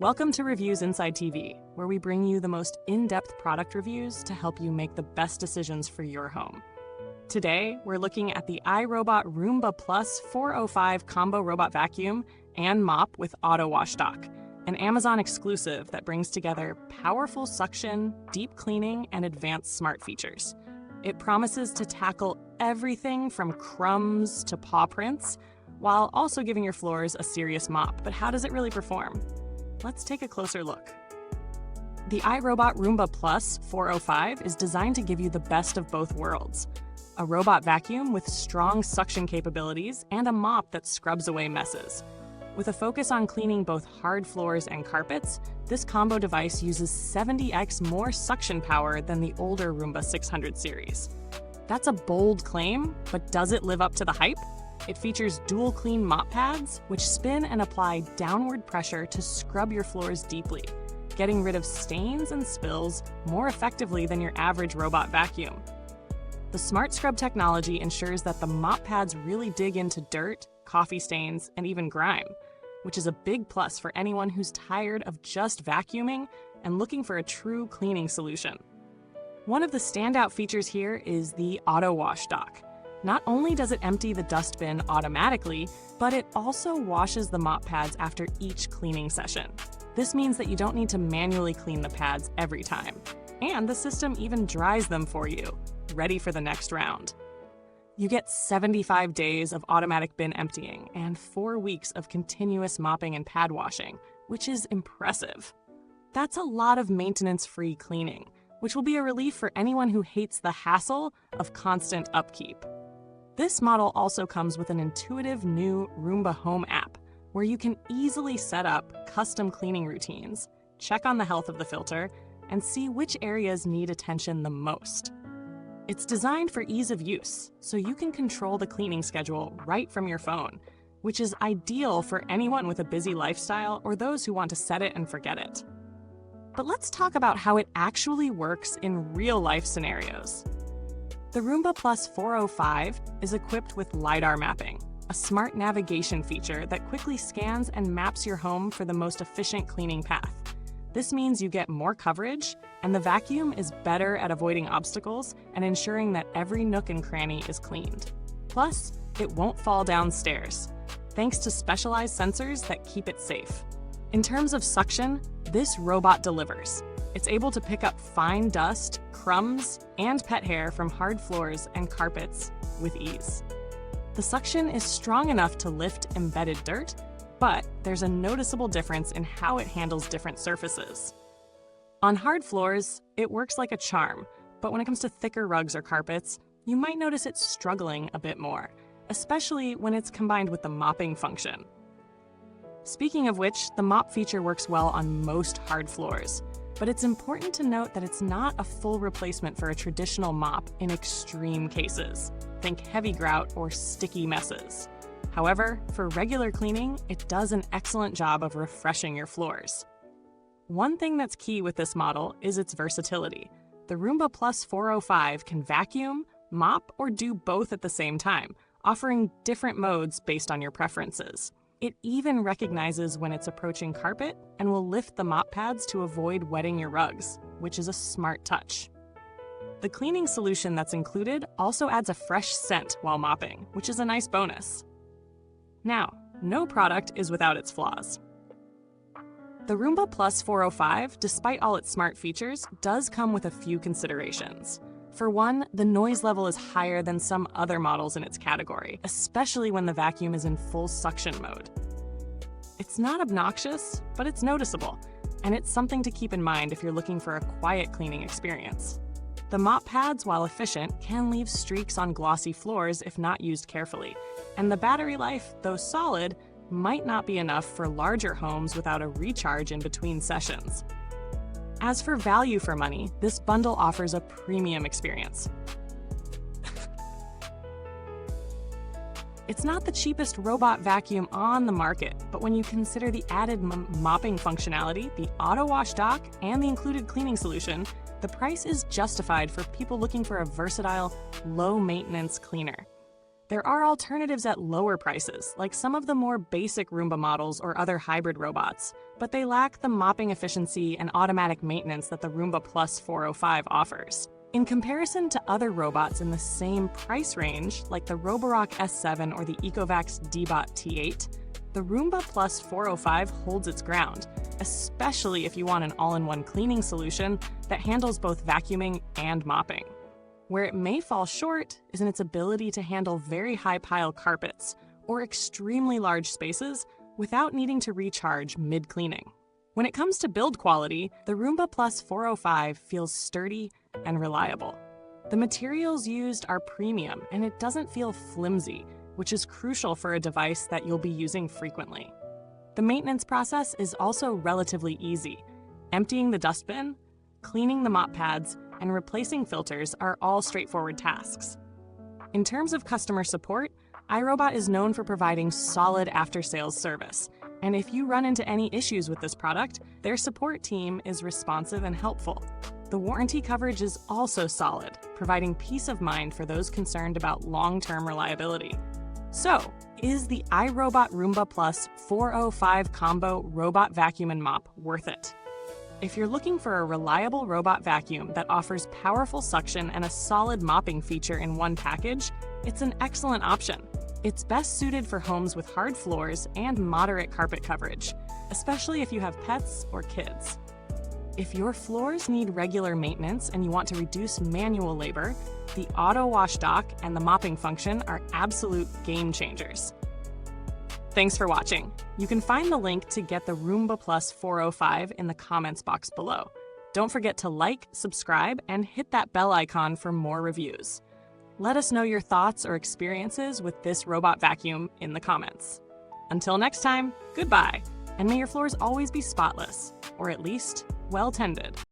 Welcome to Reviews Inside TV, where we bring you the most in-depth product reviews to help you make the best decisions for your home. Today, we're looking at the iRobot Roomba Plus 405 Combo Robot Vacuum and Mop with AutoWash Dock, an Amazon exclusive that brings together powerful suction, deep cleaning, and advanced smart features. It promises to tackle everything from crumbs to paw prints, while also giving your floors a serious mop. But how does it really perform? Let's take a closer look. The iRobot Roomba Plus 405 is designed to give you the best of both worlds. A robot vacuum with strong suction capabilities and a mop that scrubs away messes. With a focus on cleaning both hard floors and carpets, this combo device uses 70x more suction power than the older Roomba 600 series. That's a bold claim, but does it live up to the hype? It features DualClean mop pads, which spin and apply downward pressure to scrub your floors deeply, getting rid of stains and spills more effectively than your average robot vacuum. The SmartScrub technology ensures that the mop pads really dig into dirt, coffee stains, and even grime, which is a big plus for anyone who's tired of just vacuuming and looking for a true cleaning solution. One of the standout features here is the AutoWash Dock. Not only does it empty the dustbin automatically, but it also washes the mop pads after each cleaning session. This means that you don't need to manually clean the pads every time. And the system even dries them for you, ready for the next round. You get 75 days of automatic bin emptying and 4 weeks of continuous mopping and pad washing, which is impressive. That's a lot of maintenance-free cleaning, which will be a relief for anyone who hates the hassle of constant upkeep. This model also comes with an intuitive new Roomba Home App, where you can easily set up custom cleaning routines, check on the health of the filter, and see which areas need attention the most. It's designed for ease of use, so you can control the cleaning schedule right from your phone, which is ideal for anyone with a busy lifestyle or those who want to set it and forget it. But let's talk about how it actually works in real-life scenarios. The Roomba Plus 405 is equipped with LiDAR mapping, a smart navigation feature that quickly scans and maps your home for the most efficient cleaning path. This means you get more coverage, and the vacuum is better at avoiding obstacles and ensuring that every nook and cranny is cleaned. Plus, it won't fall downstairs, thanks to specialized sensors that keep it safe. In terms of suction, this robot delivers. It's able to pick up fine dust, crumbs, and pet hair from hard floors and carpets with ease. The suction is strong enough to lift embedded dirt, but there's a noticeable difference in how it handles different surfaces. On hard floors, it works like a charm, but when it comes to thicker rugs or carpets, you might notice it struggling a bit more, especially when it's combined with the mopping function. Speaking of which, the mop feature works well on most hard floors, but it's important to note that it's not a full replacement for a traditional mop in extreme cases. Think heavy grout or sticky messes. However, for regular cleaning, it does an excellent job of refreshing your floors. One thing that's key with this model is its versatility. The Roomba Plus 405 can vacuum, mop, or do both at the same time, offering different modes based on your preferences. It even recognizes when it's approaching carpet and will lift the mop pads to avoid wetting your rugs, which is a smart touch. The cleaning solution that's included also adds a fresh scent while mopping, which is a nice bonus. Now, no product is without its flaws. The Roomba Plus 405, despite all its smart features, does come with a few considerations. For one, the noise level is higher than some other models in its category, especially when the vacuum is in full suction mode. It's not obnoxious, but it's noticeable, and it's something to keep in mind if you're looking for a quiet cleaning experience. The mop pads, while efficient, can leave streaks on glossy floors if not used carefully, and the battery life, though solid, might not be enough for larger homes without a recharge in between sessions. As for value for money, this bundle offers a premium experience. It's not the cheapest robot vacuum on the market, but when you consider the added mopping functionality, the AutoWash Dock, and the included cleaning solution, the price is justified for people looking for a versatile, low-maintenance cleaner. There are alternatives at lower prices, like some of the more basic Roomba models or other hybrid robots, but they lack the mopping efficiency and automatic maintenance that the Roomba Plus 405 offers. In comparison to other robots in the same price range, like the Roborock S7 or the Ecovacs Dbot T8, the Roomba Plus 405 holds its ground, especially if you want an all-in-one cleaning solution that handles both vacuuming and mopping. Where it may fall short is in its ability to handle very high-pile carpets or extremely large spaces without needing to recharge mid-cleaning. When it comes to build quality, the Roomba Plus 405 feels sturdy and reliable. The materials used are premium and it doesn't feel flimsy, which is crucial for a device that you'll be using frequently. The maintenance process is also relatively easy. Emptying the dustbin, cleaning the mop pads, and replacing filters are all straightforward tasks. In terms of customer support, iRobot is known for providing solid after-sales service, and if you run into any issues with this product, their support team is responsive and helpful. The warranty coverage is also solid, providing peace of mind for those concerned about long-term reliability. So, is the iRobot Roomba Plus 405 Combo Robot Vacuum and Mop worth it? If you're looking for a reliable robot vacuum that offers powerful suction and a solid mopping feature in one package, it's an excellent option. It's best suited for homes with hard floors and moderate carpet coverage, especially if you have pets or kids. If your floors need regular maintenance and you want to reduce manual labor, the AutoWash Dock and the mopping function are absolute game changers. Thanks for watching. You can find the link to get the Roomba Plus 405 in the comments box below. Don't forget to like, subscribe, and hit that bell icon for more reviews. Let us know your thoughts or experiences with this robot vacuum in the comments. Until next time, goodbye, and may your floors always be spotless, or at least well-tended.